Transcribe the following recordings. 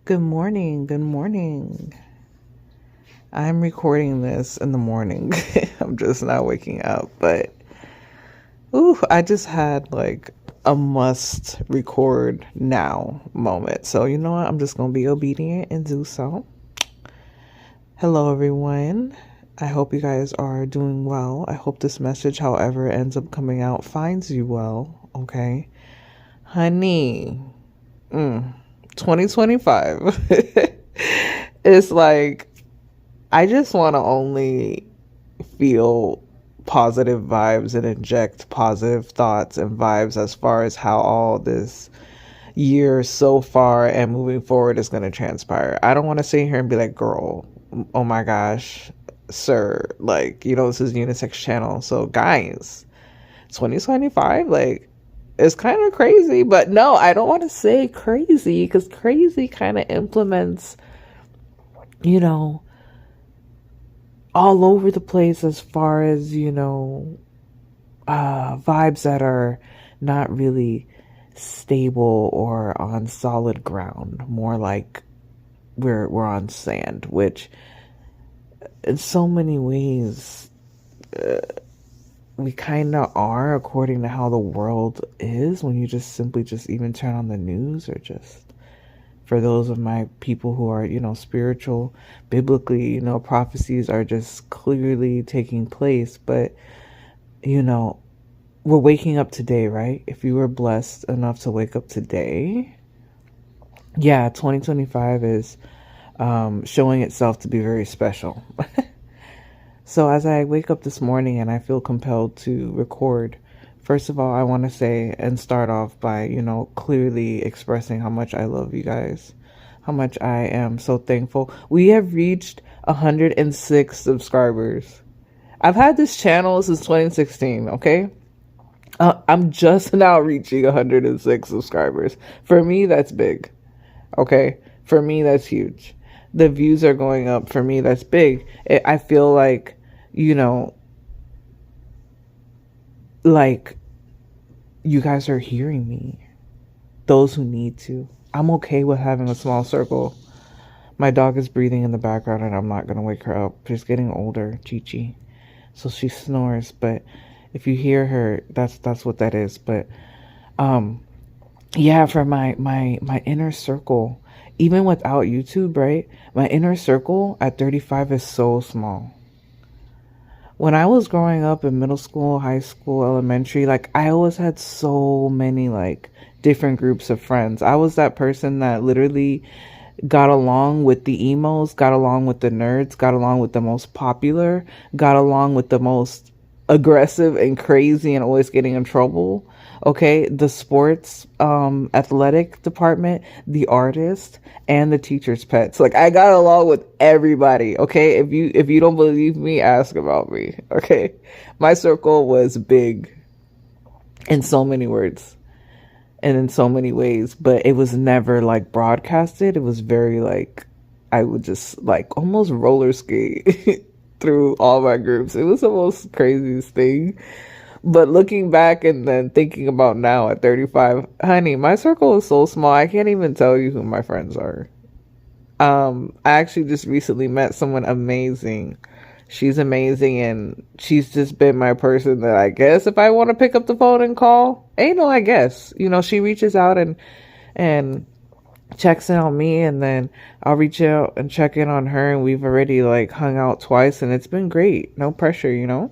Good morning. Good morning. I'm recording this in the morning. I'm just not waking up, but I just had like a must record now moment. So, you know what? I'm just going to be obedient and do so. Hello, everyone. I hope you guys are doing well. I hope this message, however it ends up coming out, finds you well. Okay. Honey, 2025. It's like, I just want to only feel positive vibes and inject positive thoughts and vibes as far as how all this year so far and moving forward is going to transpire. I don't want to sit here and be like, girl, oh my gosh, sir, like, this is unisex channel. So guys, 2025, like, it's kind of crazy, but no, I don't want to say crazy because crazy kind of implements, you know, all over the place as far as, vibes that are not really stable or on solid ground, more like we're on sand, which in so many ways we kind of are, according to how the world is, when you just simply just even turn on the news, or just for those of my people who are, spiritual, biblically, prophecies are just clearly taking place. But, we're waking up today, right? If you were blessed enough to wake up today, 2025 is showing itself to be very special. So as I wake up this morning and I feel compelled to record, first of all, I want to say and start off by, clearly expressing how much I love you guys, how much I am so thankful. We have reached 106 subscribers. I've had this channel since 2016, okay? I'm just now reaching 106 subscribers. For me, that's big, okay? For me, that's huge. The views are going up. For me, that's big. I feel like, like you guys are hearing me. Those who need to. I'm okay with having a small circle. My dog is breathing in the background and I'm not going to wake her up. She's getting older, Chi-Chi. So she snores, but if you hear her, that's what that is. But for my inner circle, even without YouTube, right? My inner circle at 35 is so small. When I was growing up in middle school, high school, elementary, like I always had so many like different groups of friends. I was that person that literally got along with the emos, got along with the nerds, got along with the most popular, got along with the most aggressive and crazy and always getting in trouble. Okay, the sports athletic department, the artist, and the teacher's pets. Like I got along with everybody. Okay, if you don't believe me, ask about me. Okay, my circle was big in so many words and in so many ways, but it was never like broadcasted. It was very like, I would just like almost roller skate through all my groups. It was the most craziest thing. But looking back and then thinking about now at 35, honey, my circle is so small. I can't even tell you who my friends are. I actually just recently met someone amazing. She's amazing, and she's just been my person that I guess if I want to pick up the phone and call, I guess, she reaches out and checks in on me, and then I'll reach out and check in on her, and we've already like hung out twice, and it's been great. No pressure,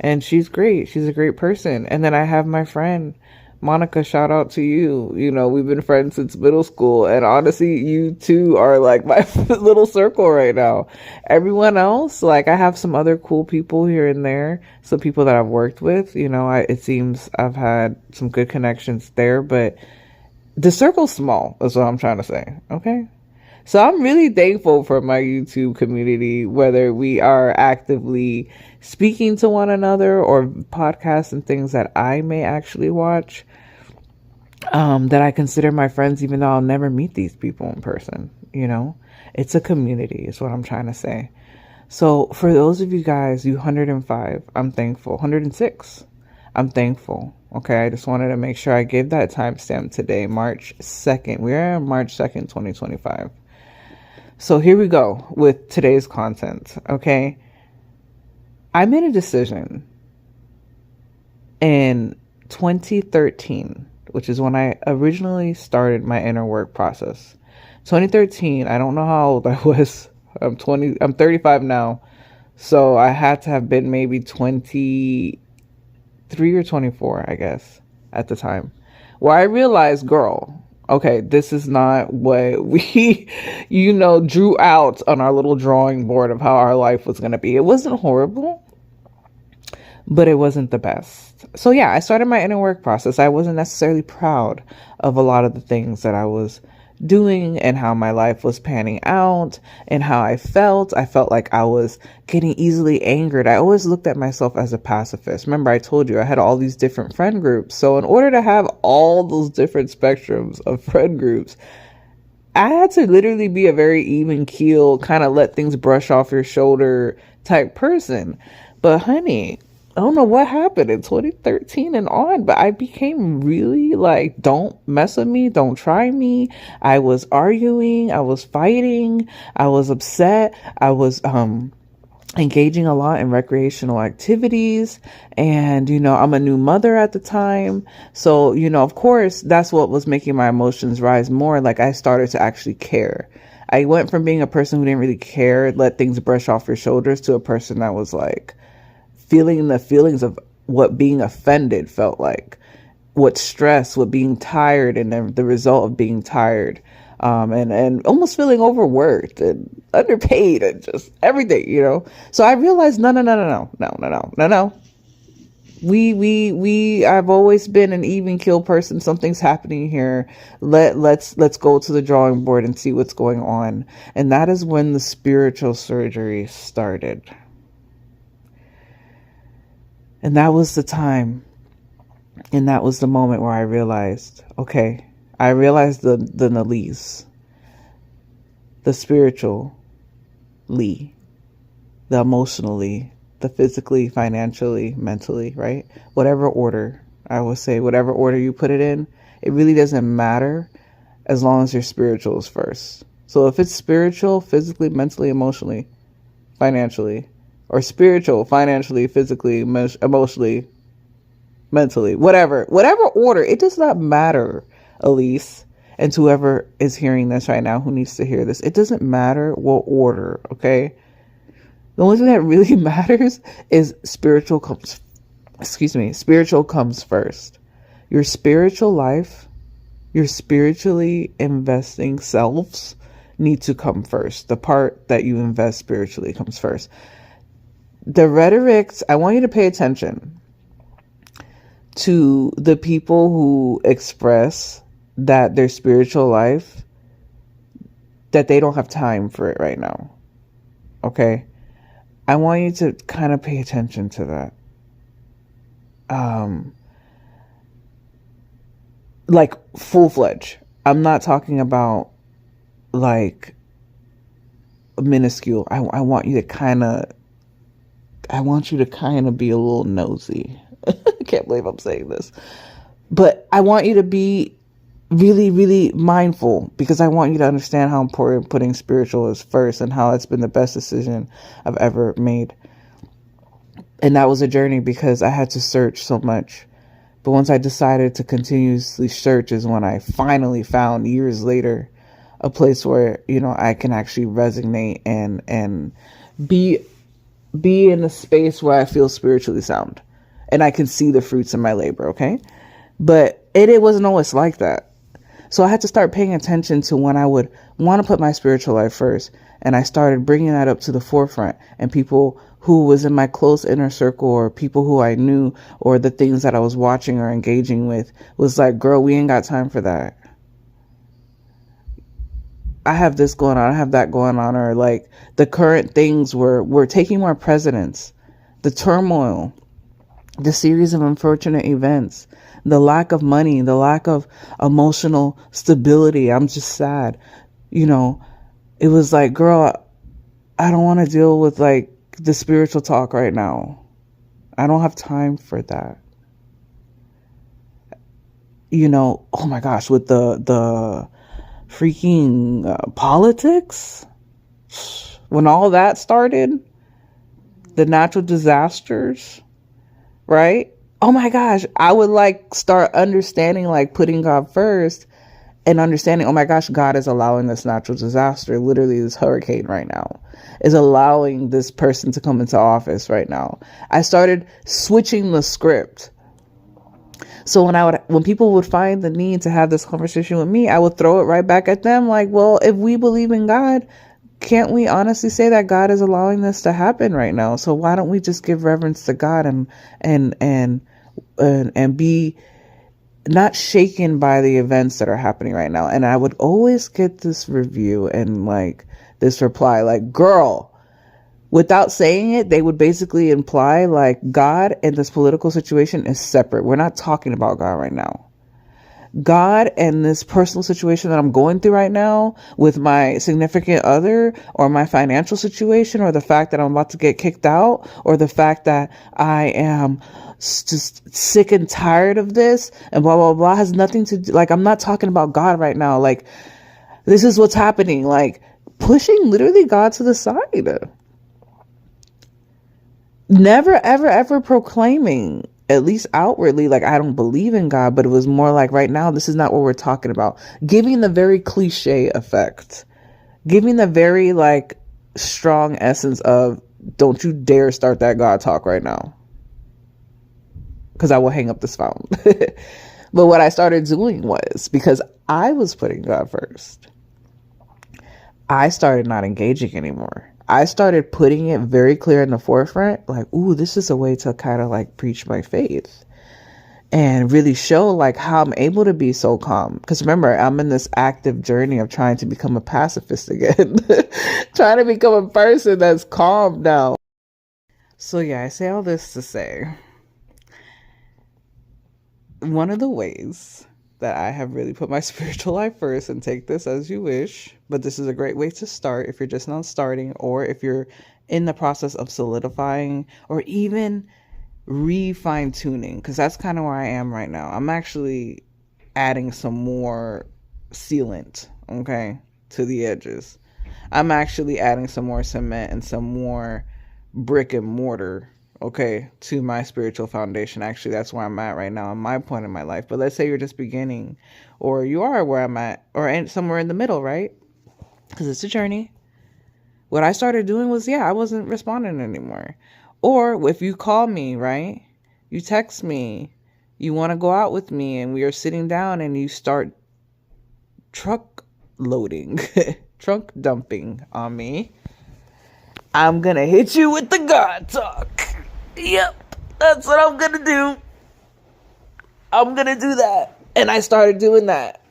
and she's great. She's a great person. And then I have my friend Monica, shout out to you. We've been friends since middle school, and honestly, you two are like my little circle right now. Everyone else, like I have some other cool people here and there, some people that I've worked with, it seems I've had some good connections there, but the circle's small, is what I'm trying to say. Okay. So I'm really thankful for my YouTube community, whether we are actively speaking to one another or podcasts and things that I may actually watch, that I consider my friends, even though I'll never meet these people in person. It's a community is what I'm trying to say. So for those of you guys, you 105, I'm thankful. 106, I'm thankful. Okay, I just wanted to make sure I gave that timestamp today, March 2nd. We're on March 2nd, 2025. So here we go with today's content. Okay, I made a decision in 2013, which is when I originally started my inner work process. 2013, I don't know how old I was. I'm 35 now. So I had to have been maybe 23 or 24, I guess, at the time. Where I realized, girl, okay, this is not what we, drew out on our little drawing board of how our life was going to be. It wasn't horrible, but it wasn't the best. So yeah, I started my inner work process. I wasn't necessarily proud of a lot of the things that I was doing and how my life was panning out and how I felt. I felt like I was getting easily angered. I always looked at myself as a pacifist. Remember, I told you I had all these different friend groups. So in order to have all those different spectrums of friend groups, I had to literally be a very even keel, kind of let things brush off your shoulder type person. But honey, I don't know what happened in 2013 and on, but I became really like, don't mess with me. Don't try me. I was arguing. I was fighting. I was upset. I was, engaging a lot in recreational activities. And, I'm a new mother at the time. So, of course, that's what was making my emotions rise more. Like I started to actually care. I went from being a person who didn't really care, let things brush off your shoulders, to a person that was like, feeling the feelings of what being offended felt like, what stress, what being tired, and then the result of being tired, and almost feeling overworked and underpaid and just everything. So I realized, no. I've always been an even keel person. Something's happening here. Let's go to the drawing board and see what's going on. And that is when the spiritual surgery started. And that was the time. And that was the moment where I realized, okay, I realized the Nalise, the spiritual Lee, the emotionally, the physically, financially, mentally, right? Whatever order, I would say, whatever order you put it in, it really doesn't matter as long as your spiritual is first. So if it's spiritual, physically, mentally, emotionally, financially, or spiritual, financially, physically, emotionally, mentally, whatever order, it does not matter, Elise, and to whoever is hearing this right now who needs to hear this. It doesn't matter what order, okay? The only thing that really matters is spiritual comes first. Your spiritual life, your spiritually investing selves need to come first. The part that you invest spiritually comes first. The rhetorics, I want you to pay attention to the people who express that their spiritual life, that they don't have time for it right now. Okay? I want you to kind of pay attention to that. Like full-fledged. I'm not talking about like minuscule. I want you to kind of be a little nosy. I can't believe I'm saying this. But I want you to be really, really mindful, because I want you to understand how important putting spiritual is first and how it's been the best decision I've ever made. And that was a journey because I had to search so much. But once I decided to continuously search is when I finally found, years later, a place where, I can actually resonate and be in a space where I feel spiritually sound and I can see the fruits of my labor. Okay. But it wasn't always like that. So I had to start paying attention to when I would want to put my spiritual life first. And I started bringing that up to the forefront, and people who was in my close inner circle, or people who I knew, or the things that I was watching or engaging with, was like, girl, we ain't got time for that. I have this going on, I have that going on, or like the current things were taking more precedence. The turmoil, the series of unfortunate events, the lack of money, the lack of emotional stability. I'm just sad. It was like, girl, I don't want to deal with like the spiritual talk right now. I don't have time for that. oh my gosh, with the freaking politics, when all that started, the natural disasters, right? Oh my gosh, I would like start understanding, like putting God first and understanding, oh my gosh, God is allowing this natural disaster, literally this hurricane right now, is allowing this person to come into office right now. I started switching the script. So when people would find the need to have this conversation with me, I would throw it right back at them. Like, well, if we believe in God, can't we honestly say that God is allowing this to happen right now? So why don't we just give reverence to God and be not shaken by the events that are happening right now? And I would always get this review and like this reply, like, girl, without saying it, they would basically imply like God and this political situation is separate. We're not talking about God right now. God and this personal situation that I'm going through right now with my significant other, or my financial situation, or the fact that I'm about to get kicked out, or the fact that I am just sick and tired of this and blah, blah, blah, has nothing to do. Like, I'm not talking about God right now. Like, this is what's happening. Like, pushing literally God to the side. Never, ever, ever proclaiming, at least outwardly, like I don't believe in God, but it was more like right now, this is not what we're talking about. Giving the very cliche effect, giving the very like strong essence of don't you dare start that God talk right now, because I will hang up this phone. But what I started doing was, because I was putting God first, I started not engaging anymore. I started putting it very clear in the forefront, like, ooh, this is a way to kind of like preach my faith and really show like how I'm able to be so calm. Because remember, I'm in this active journey of trying to become a pacifist again, trying to become a person that's calm now. So yeah, I say all this to say, one of the ways that I have really put my spiritual life first, and take this as you wish, but this is a great way to start if you're just not starting, or if you're in the process of solidifying or even refine tuning, because that's kind of where I am right now. I'm actually adding some more sealant, okay, to the edges. I'm actually adding some more cement and some more brick and mortar, okay, to my spiritual foundation. Actually, that's where I'm at right now, in my point in my life. But let's say you're just beginning, or you are where I'm at, or somewhere in the middle, right? Because it's a journey. What I started doing was, I wasn't responding anymore. Or if you call me, right? You text me, you want to go out with me, and we are sitting down and you start truck loading, trunk dumping on me, I'm going to hit you with the God talk. Yep, that's what I'm going to do. I'm going to do that. And I started doing that.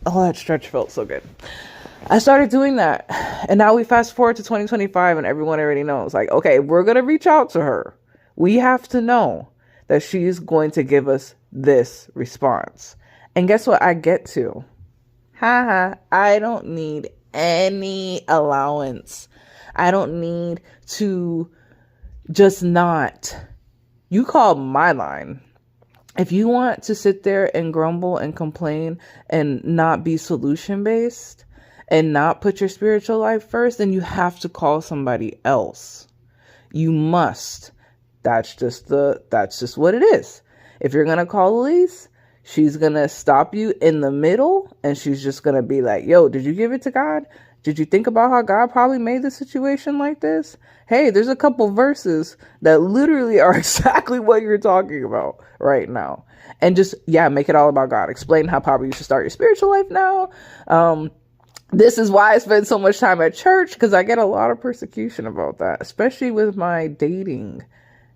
Oh, that stretch felt so good. I started doing that. And now we fast forward to 2025 and everyone already knows, like, okay, we're going to reach out to her. We have to know that she's going to give us this response. And guess what I get to? I don't need any allowance. I don't need to just not. You call my line. If you want to sit there and grumble and complain and not be solution based and not put your spiritual life first, then you have to call somebody else. You must. That's just what it is. If you're going to call Elise, she's going to stop you in the middle and she's just going to be like, yo, did you give it to God? Did you think about how God probably made the situation like this? Hey, there's a couple verses that literally are exactly what you're talking about right now. And just, make it all about God. Explain how probably you should start your spiritual life now. This is why I spend so much time at church, because I get a lot of persecution about that, especially with my dating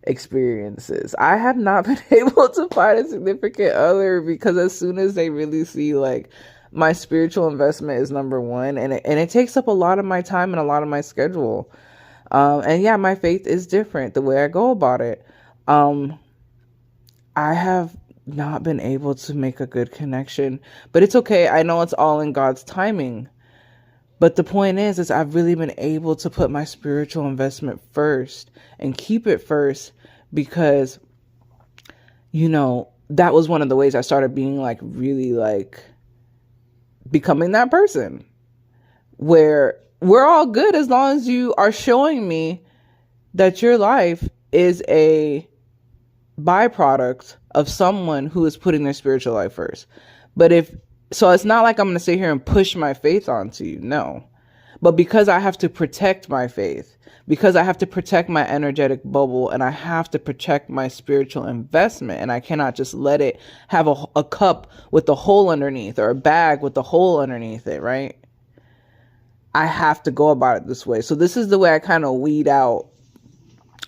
experiences. I have not been able to find a significant other because as soon as they really see like my spiritual investment is number one, and it takes up a lot of my time and a lot of my schedule. And my faith is different the way I go about it. I have not been able to make a good connection, but it's okay. I know it's all in God's timing. But the point is I've really been able to put my spiritual investment first and keep it first because, that was one of the ways I started being like really like becoming that person where we're all good as long as you are showing me that your life is a byproduct of someone who is putting their spiritual life first. But so it's not like I'm going to sit here and push my faith onto you. No. But because I have to protect my faith, because I have to protect my energetic bubble, and I have to protect my spiritual investment, and I cannot just let it have a cup with a hole underneath or a bag with a hole underneath it, right? I have to go about it this way. So this is the way I kind of weed out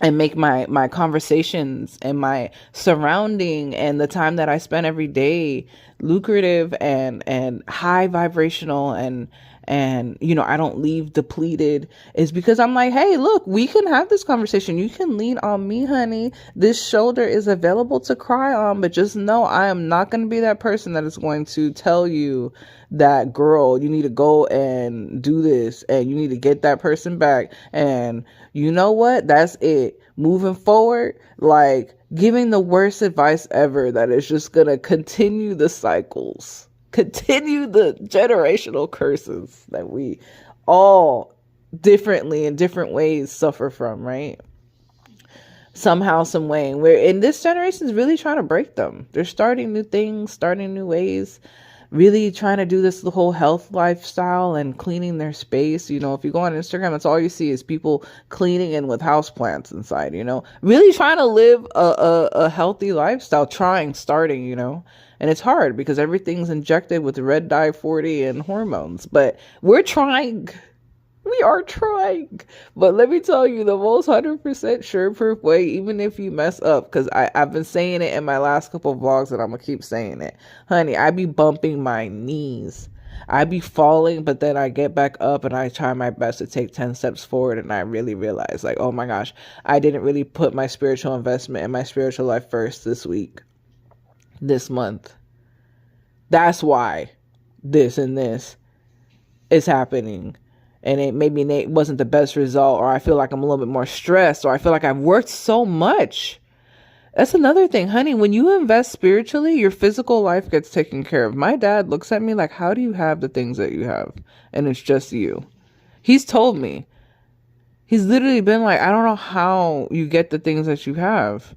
and make my conversations and my surrounding and the time that I spend every day lucrative and high vibrational, and you know, I don't leave depleted, is because I'm like, hey, look, we can have this conversation. You can lean on me, honey. This shoulder is available to cry on, but just know I am not going to be that person that is going to tell you that, girl, you need to go and do this and you need to get that person back. And you know what? That's it. Moving forward, like giving the worst advice ever that is just going to continue the cycles, continue the generational curses that we all differently in different ways suffer from, right? Somehow, some way. And this generation is really trying to break them. They're starting new things, starting new ways, really trying to do the whole health lifestyle and cleaning their space. You know, if you go on Instagram, that's all you see is people cleaning in with houseplants inside, you know, really trying to live a healthy lifestyle, starting, you know. And it's hard because everything's injected with red dye 40 and hormones, but we're trying. We are trying. But let me tell you, the most 100% sure-proof way, even if you mess up, because I've been saying it in my last couple of vlogs and I'm going to keep saying it. Honey, I be bumping my knees. I be falling, but then I get back up and I try my best to take 10 steps forward, and I really realize, like, oh my gosh, I didn't really put my spiritual investment and my spiritual life first this week, this month. That's why this and this is happening. And it maybe it wasn't the best result, or I feel like I'm a little bit more stressed, or I feel like I've worked so much. That's another thing, honey. When you invest spiritually, your physical life gets taken care of. My dad looks at me like, how do you have the things that you have? And it's just you. He's told me. He's literally been like, I don't know how you get the things that you have.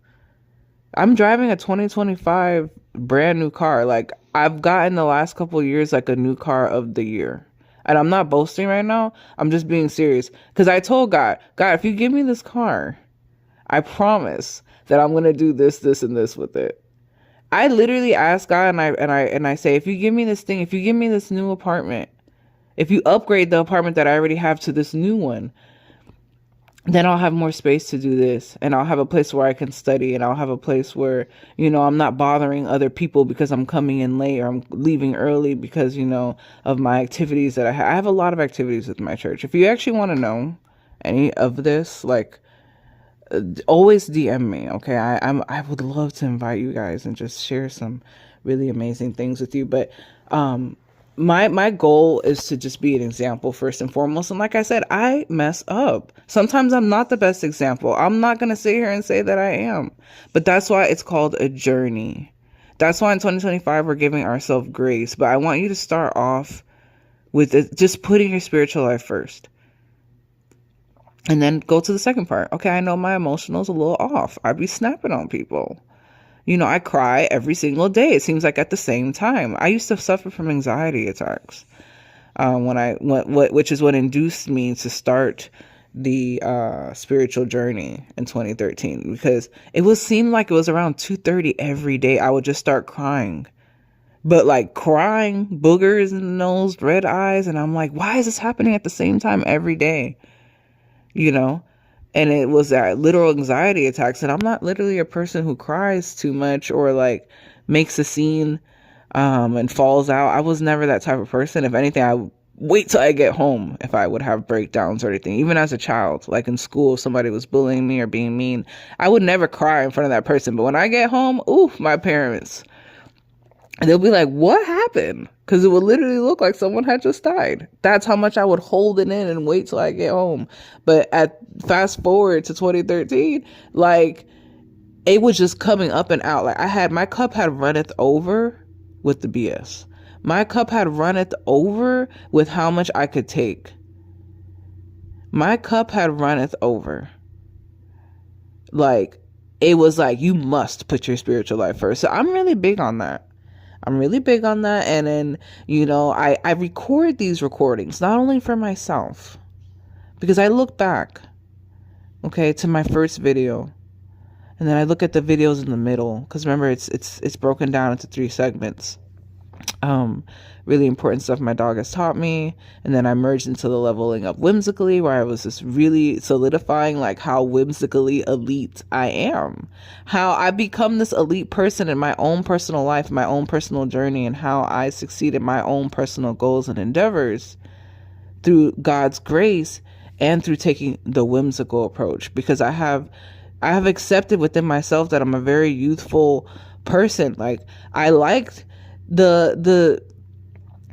I'm driving a 2025 brand new car. Like, I've gotten the last couple of years like a new car of the year. And I'm not boasting right now. I'm just being serious. Because I told God, if you give me this car, I promise that I'm going to do this, this, and this with it. I literally ask God and I say, if you give me this thing, if you give me this new apartment, if you upgrade the apartment that I already have to this new one, then I'll have more space to do this, and I'll have a place where I can study, and I'll have a place where, you know, I'm not bothering other people because I'm coming in late or I'm leaving early because, you know, of my activities that I have. I have a lot of activities with my church. If you actually want to know any of this, like, always DM me, okay? I would love to invite you guys and just share some really amazing things with you. But my goal is to just be an example first and foremost. And like I said, I mess up. Sometimes I'm not the best example. I'm not going to sit here and say that I am. But that's why it's called a journey. That's why in 2025 we're giving ourselves grace. But I want you to start off with just putting your spiritual life first. And then go to the second part. Okay, I know my emotional's a little off. I be snapping on people. You know, I cry every single day. It seems like at the same time. I used to suffer from anxiety attacks, which is what induced me to start the spiritual journey in 2013, because seemed like it was around 2:30 every day. I would just start crying, but like crying, boogers in the nose, red eyes, and I'm like, why is this happening at the same time every day? You know. And it was that literal anxiety attacks. And I'm not literally a person who cries too much or like makes a scene and falls out. I was never that type of person. If anything, I would wait till I get home if I would have breakdowns or anything. Even as a child, like in school, if somebody was bullying me or being mean, I would never cry in front of that person. But when I get home, my parents, they'll be like, what happened? Because it would literally look like someone had just died. That's how much I would hold it in and wait till I get home. But fast forward to 2013, like, it was just coming up and out. Like my cup had runneth over with the BS. My cup had runneth over with how much I could take. My cup had runneth over. Like, it was like, you must put your spiritual life first. So I'm really big on that. I'm really big on that. And then, I record these recordings, not only for myself, because I look back, okay, to my first video. And then I look at the videos in the middle, because remember, it's broken down into 3 segments. Really important stuff my dog has taught me. And then I merged into the leveling up whimsically, where I was just really solidifying like how whimsically elite I am, how I become this elite person in my own personal life, my own personal journey, and how I succeed in my own personal goals and endeavors through God's grace and through taking the whimsical approach, because I have accepted within myself that I'm a very youthful person. Like, I liked the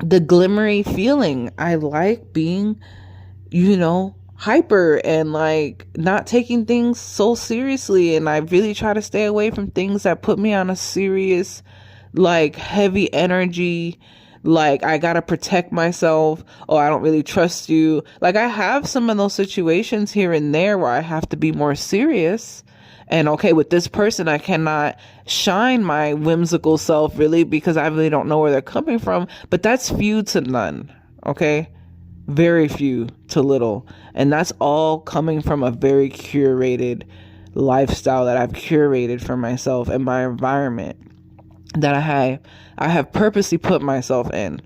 glimmery feeling. I like being, hyper and like not taking things so seriously. And I really try to stay away from things that put me on a serious, like, heavy energy. Like, I gotta protect myself. Oh, I don't really trust you. Like, I have some of those situations here and there where I have to be more serious. And okay, with this person, I cannot shine my whimsical self really, because I really don't know where they're coming from. But that's few to none. Okay. Very few to little. And that's all coming from a very curated lifestyle that I've curated for myself and my environment that I have purposely put myself in.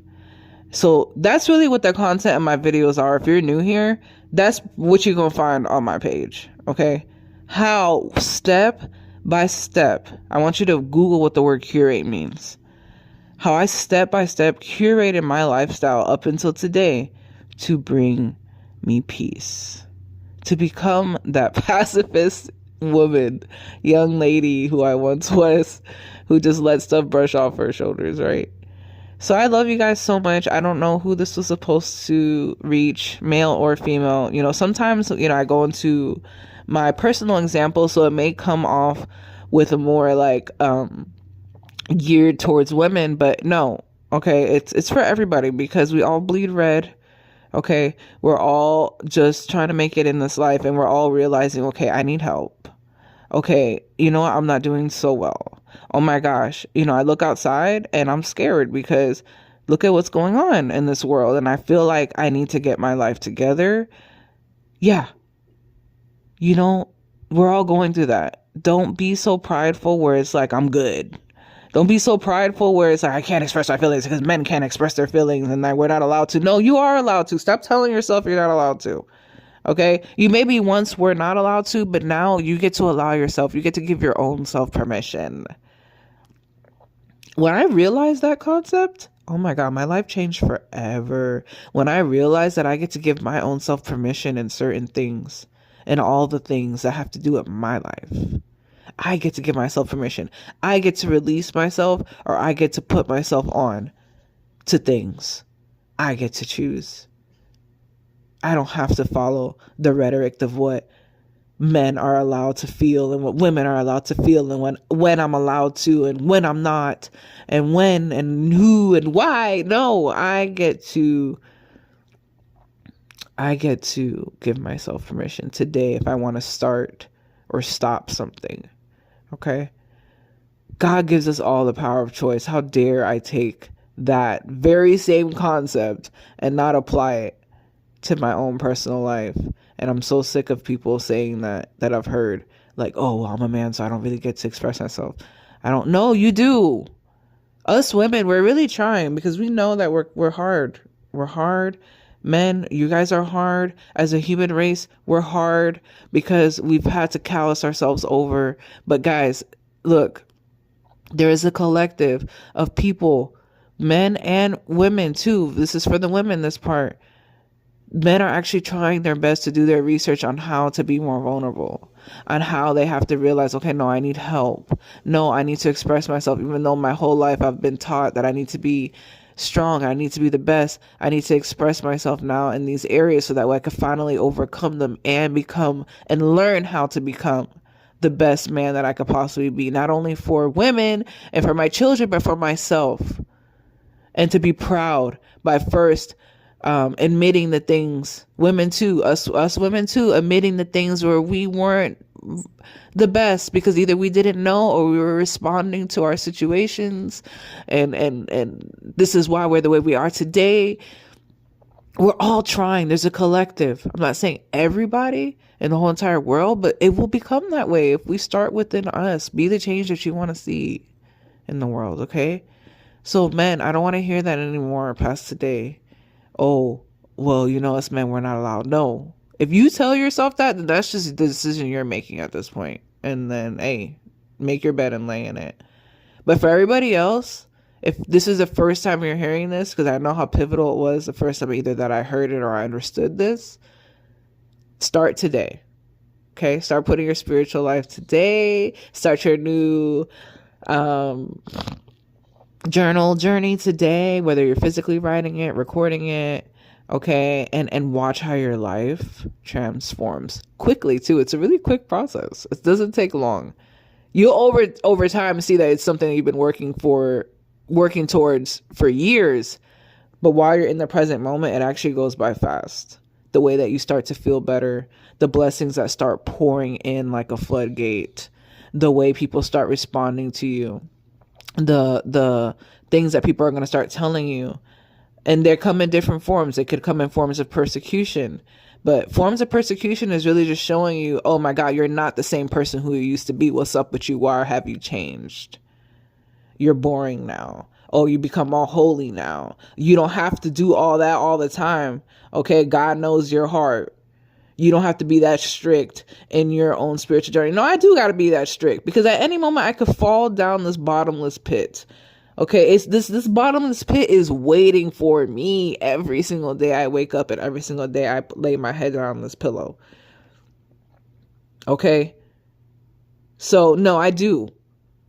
So that's really what the content of my videos are. If you're new here, that's what you're going to find on my page. Okay. How, step by step, I want you to Google what the word curate means. How I step by step curated my lifestyle up until today to bring me peace, to become that pacifist woman, young lady who I once was, who just let stuff brush off her shoulders, right? So I love you guys so much. I don't know who this was supposed to reach, male or female. Sometimes, I go into my personal example, so it may come off with a more like geared towards women, but no. Okay, it's for everybody, because we all bleed red. Okay, we're all just trying to make it in this life, and we're all realizing, okay, I need help. Okay, you know what? I'm not doing so well. Oh my gosh. I look outside and I'm scared, because look at what's going on in this world. And I feel like I need to get my life together. Yeah. We're all going through that. Don't be so prideful where it's like, I'm good. Don't be so prideful where it's like, I can't express my feelings because men can't express their feelings and that we're not allowed to. No, you are allowed to. Stop telling yourself you're not allowed to. Okay, you maybe once were not allowed to, but now you get to allow yourself. You get to give your own self permission. When I realized that concept, oh my God, my life changed forever. When I realized that I get to give my own self permission in certain things and all the things that have to do with my life, I get to give myself permission. I get to release myself, or I get to put myself on to things. I get to choose. I don't have to follow the rhetoric of what men are allowed to feel and what women are allowed to feel, and when I'm allowed to and when I'm not, and when and who and why. No, I get to give myself permission today if I want to start or stop something. Okay? God gives us all the power of choice. How dare I take that very same concept and not apply it to my own personal life? And I'm so sick of people saying that I've heard, like, oh, well, I'm a man, so I don't really get to express myself. I don't know. You do. Us women, we're really trying, because we know that we're hard. We're hard. Men, you guys are hard. As a human race, we're hard because we've had to callous ourselves over. But guys, look, there is a collective of people, men and women too. This is for the women, this part. Men are actually trying their best to do their research on how to be more vulnerable, on how they have to realize, okay, no, I need help. No, I need to express myself, even though my whole life I've been taught that I need to be strong. I need to be the best. I need to express myself now in these areas so that way I can finally overcome them and become and learn how to become the best man that I could possibly be, not only for women and for my children, but for myself. And to be proud by first admitting the things, women too, us women too, admitting the things where we weren't the best, because either we didn't know or we were responding to our situations, and this is why we're the way we are today. We're all trying. There's a collective. I'm not saying everybody in the whole entire world, but it will become that way if we start within us. Be the change that you want to see in the world, okay? So men, I don't want to hear that anymore past today. Oh, well, us men, we're not allowed. No. If you tell yourself that, then that's just the decision you're making at this point. And then, hey, make your bed and lay in it. But for everybody else, if this is the first time you're hearing this, because I know how pivotal it was the first time either that I heard it or I understood this, start today. Okay? Start putting your spiritual life today. Start your new journal journey today, whether you're physically writing it, recording it, okay, and watch how your life transforms quickly too. It's a really quick process. It doesn't take long. You'll over time see that it's something that you've been working towards for years, but while you're in the present moment, it actually goes by fast. The way that you start to feel better, the blessings that start pouring in like a floodgate, the way people start responding to you, the things that people are going to start telling you. And they come in different forms. It could come in forms of persecution, but forms of persecution is really just showing you, oh my God, you're not the same person who you used to be. What's up with you? Why have you changed? You're boring now. Oh, you become all holy now. You don't have to do all that all the time. Okay, God knows your heart. You don't have to be that strict in your own spiritual journey. No, I do got to be that strict, because at any moment I could fall down this bottomless pit. Okay, it's this bottomless pit is waiting for me every single day I wake up, and every single day I lay my head on this pillow. Okay? So, no, I do.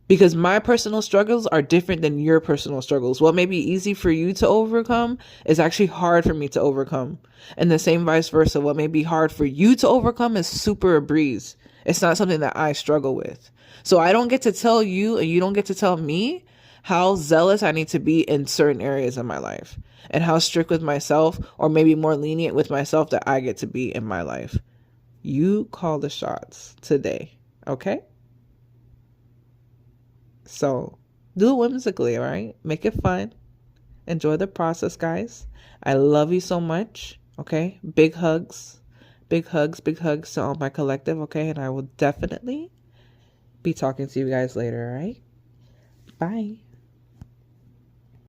Because my personal struggles are different than your personal struggles. What may be easy for you to overcome is actually hard for me to overcome. And the same vice versa. What may be hard for you to overcome is super a breeze. It's not something that I struggle with. So I don't get to tell you, and you don't get to tell me how zealous I need to be in certain areas of my life, and how strict with myself, or maybe more lenient with myself, that I get to be in my life. You call the shots today. Okay? So do it whimsically, all right? Make it fun. Enjoy the process, guys. I love you so much. Okay? Big hugs. Big hugs, big hugs to all my collective, okay? And I will definitely be talking to you guys later, all right? Bye.